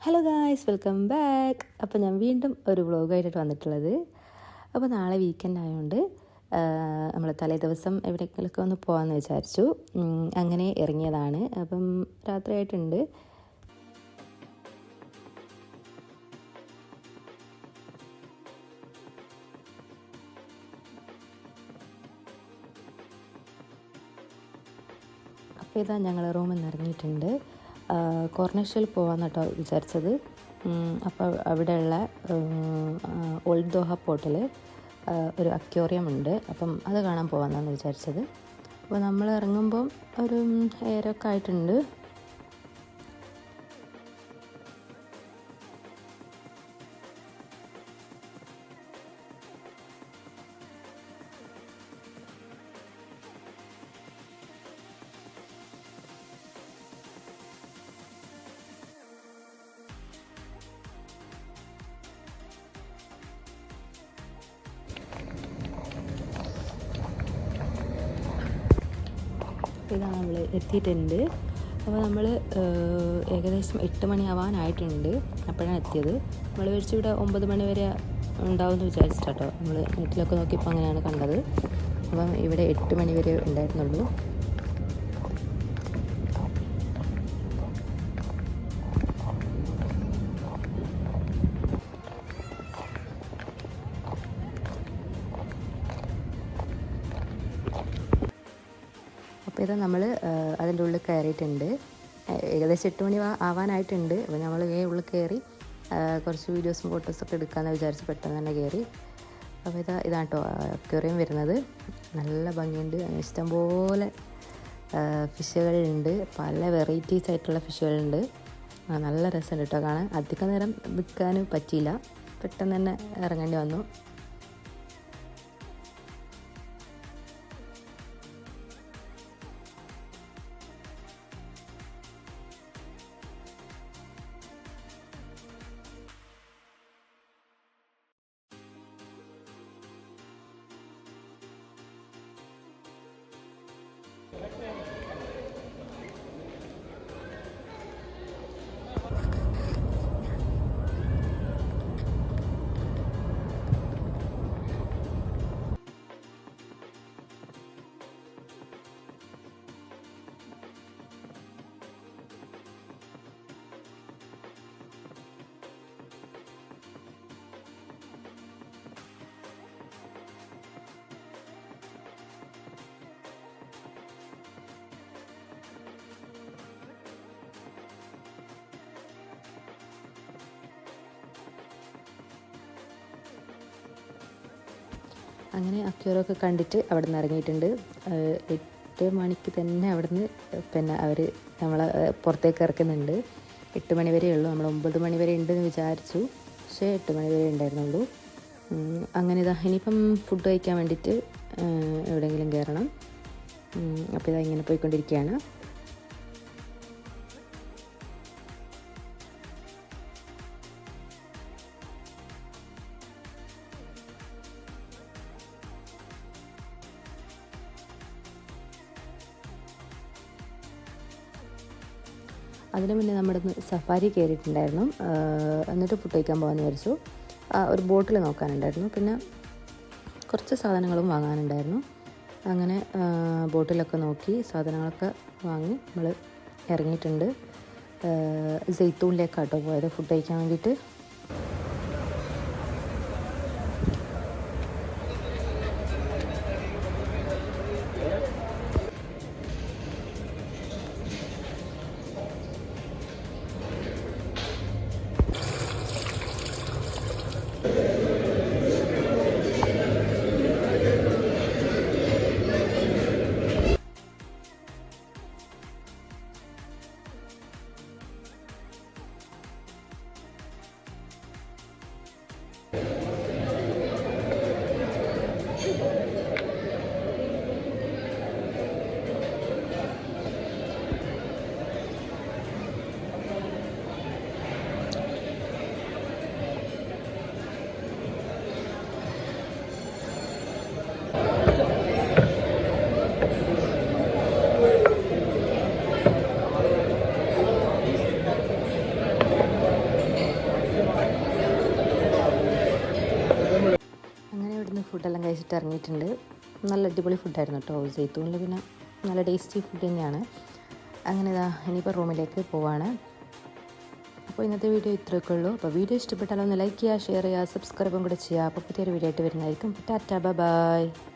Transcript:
Hello guys, welcome back. അപ്പോൾ ഞാൻ വീണ്ടും ഒരു വ്ളോഗായിട്ടാണ് വന്നിട്ടുള്ളത്. അപ്പോൾ നാളെ വീക്കെൻഡ് ആയതുകൊണ്ട് നമ്മൾ തലേ ദിവസം എവിടേക്കെങ്കിലുമൊക്കെ ഒന്ന് പോകാമെന്ന് വിചാരിച്ചു. അങ്ങനെ ഇറങ്ങിയതാണ്. അപ്പം രാത്രിയായിട്ടുണ്ട്. അപ്പോൾ ഇതാ ഞങ്ങൾ റൂമിൽ നിന്ന് ഇറങ്ങിയിട്ടുണ്ട്. കോർണേഷ്യയിൽ പോകാമെന്ന് കേട്ടോ വിചാരിച്ചത്. അപ്പോൾ അവിടെയുള്ള ഓൾഡ് ദോഹ പോർട്ടിൽ ഒരു അക്വേറിയം ഉണ്ട്. അപ്പം അത് കാണാൻ പോകാമെന്നാണ് വിചാരിച്ചത്. അപ്പോൾ നമ്മൾ ഇറങ്ങുമ്പം ഒരു 7 ആയിട്ടുണ്ട്. ഇതാണ് നമ്മൾ എത്തിയിട്ടുണ്ട്. അപ്പോൾ നമ്മൾ ഏകദേശം 8 മണിയാവാനായിട്ടുണ്ട്. അപ്പോഴാണ് എത്തിയത്. നമ്മൾ വിചാരിച്ചു ഇവിടെ 9 മണി വരെ ഉണ്ടാവുമെന്ന് വിചാരിച്ചിട്ടോ. നമ്മൾ നെറ്റിലൊക്കെ നോക്കിയപ്പോൾ അങ്ങനെയാണ് കണ്ടത്. അപ്പം ഇവിടെ 8 മണി വരെ ഉണ്ടായിരുന്നുള്ളൂ. അപ്പോൾ ഇതാ നമ്മൾ അതിൻ്റെ ഉള്ളിൽ കയറിയിട്ടുണ്ട്. ഏകദേശം 8 മണി ആവാനായിട്ടുണ്ട്. അപ്പോൾ നമ്മൾ ഉള്ളിൽ കയറി കുറച്ച് വീഡിയോസും ഫോട്ടോസൊക്കെ എടുക്കാമെന്ന് വിചാരിച്ച് പെട്ടെന്ന് തന്നെ കയറി. അപ്പോൾ ഇതാണ് കേട്ടോ അക്വേറിയം വരുന്നത്. നല്ല ഭംഗിയുണ്ട്. ഇഷ്ടംപോലെ ഫിഷുകളുണ്ട്. പല വെറൈറ്റീസ് ആയിട്ടുള്ള ഫിഷുകളുണ്ട്. നല്ല രസമുണ്ട് കേട്ടോ കാണാൻ. അധികം നേരം നിൽക്കാനും പറ്റിയില്ല. പെട്ടെന്ന് തന്നെ ഇറങ്ങേണ്ടി വന്നു. അങ്ങനെ അക്വേറിയമൊക്കെ കണ്ടിട്ട് അവിടെ നിന്ന് ഇറങ്ങിയിട്ടുണ്ട്. 8 മണിക്ക് തന്നെ അവിടെ നിന്ന് പിന്നെ അവർ നമ്മളെ പുറത്തേക്ക് ഇറക്കുന്നുണ്ട്. 8 മണി വരെ ഉള്ളൂ. നമ്മൾ 9 മണി വരെ ഉണ്ടെന്ന് വിചാരിച്ചു. പക്ഷേ 8 മണി വരെ ഉണ്ടായിരുന്നുള്ളൂ. അങ്ങനെ ഇനിയിപ്പം ഫുഡ് കഴിക്കാൻ വേണ്ടിയിട്ട് എവിടെയെങ്കിലും കയറണം. അപ്പോൾ ഇങ്ങനെ പോയിക്കൊണ്ടിരിക്കുകയാണ്. അതിന് മുന്നേ നമ്മുടെ സഫാരി കയറിയിട്ടുണ്ടായിരുന്നു. എന്നിട്ട് ഫുഡ് കഴിക്കാൻ പോകാമെന്ന് വിചാരിച്ചു. ഒരു ബോട്ടിൽ നോക്കാനുണ്ടായിരുന്നു. പിന്നെ കുറച്ച് സാധനങ്ങളും വാങ്ങാനുണ്ടായിരുന്നു. അങ്ങനെ ബോട്ടിലൊക്കെ നോക്കി സാധനങ്ങളൊക്കെ വാങ്ങി നമ്മൾ ഇറങ്ങിയിട്ടുണ്ട്. സെയ്ത്തൂണിലേക്കാട്ടോ പോയത് ഫുഡ് കഴിക്കാൻ വേണ്ടിയിട്ട്. ഫുഡെല്ലാം കഴിച്ചിട്ട് ഇറങ്ങിയിട്ടുണ്ട്. നല്ല അടിപൊളി ഫുഡായിരുന്നു കേട്ടോ. ജെയ്ത്തൂണിൽ പിന്നെ നല്ല ടേസ്റ്റി ഫുഡ് തന്നെയാണ്. അങ്ങനെ ഇതാ ഇനിയിപ്പോൾ റൂമിലേക്ക് പോവാണ്. അപ്പോൾ ഇന്നത്തെ വീഡിയോ ഇത്രയൊക്കെ ഉള്ളൂ. അപ്പോൾ വീഡിയോ ഇഷ്ടപ്പെട്ടാലൊന്ന് ലൈക്ക് ചെയ്യുക, ഷെയർ ചെയ്യുക, സബ്സ്ക്രൈബും കൂടെ ചെയ്യുക. അപ്പോൾ പുതിയൊരു വീഡിയോ ആയിട്ട് വരുന്നതായിരിക്കും. Tata bye.